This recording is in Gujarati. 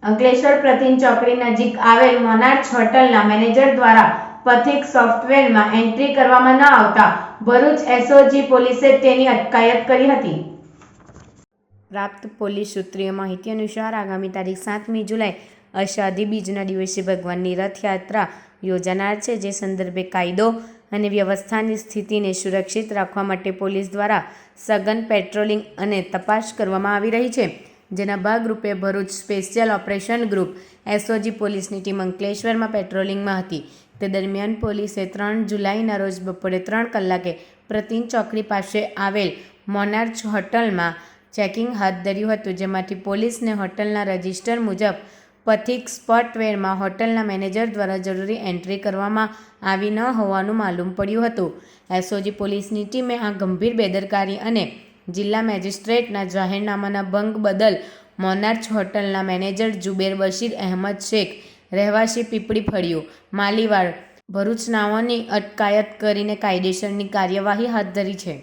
અંકલેશ્વર પ્રતિન ચોકડી નજીક આવેલ મોનાર્ચ હોટલના મેનેજર દ્વારા પથિક સોફ્ટવેરમાં એન્ટ્રી કરવામાં ન આવતા ભરૂચ એસઓજી પોલીસે તેની અટકાયત કરી હતી। પ્રાપ્ત પોલીસ સૂત્રીય માહિતી અનુસાર આગામી તારીખ 7મી જુલાઈ અષાઢી બીજના દિવસે ભગવાનની રથયાત્રા યોજાનાર છે, જે સંદર્ભે કાયદો અને વ્યવસ્થાની સ્થિતિને સુરક્ષિત રાખવા માટે પોલીસ દ્વારા સઘન પેટ્રોલિંગ અને તપાસ કરવામાં આવી રહી છે, જેના ભાગરૂપે Bharuch special operation group SOG પોલીસની ટીમ અંકલેશ્વરમાં પેટ્રોલિંગમાં હતી। તે દરમિયાન પોલીસે 3 જુલાઈના રોજ બપોરે 3 કલાકે પ્રતિન ચોકડી પાસે આવેલ મોનાર્ચ હોટલમાં ચેકિંગ હાથ ધર્યું હતું, જેમાંથી પોલીસને હોટલના રજિસ્ટર મુજબ પથિક સોફ્ટવેરમાં હોટલના મેનેજર દ્વારા જરૂરી એન્ટ્રી કરવામાં આવી ન હોવાનું માલુમ પડ્યું હતું। એસઓજી પોલીસની ટીમે આ ગંભીર બેદરકારી અને જિલ્લા મેજિસ્ટ્રેટના જાહેરનામાના ભંગ બદલ મોનાર્ચ હોટલના મેનેજર જુબેર બશીર અહેમદ શેખ, રહેવાસી પીપળી ફળિયું, માલીવાડ, ભરૂચ નાઓની અટકાયત કરીને કાયદેસરની કાર્યવાહી હાથ ધરી છે।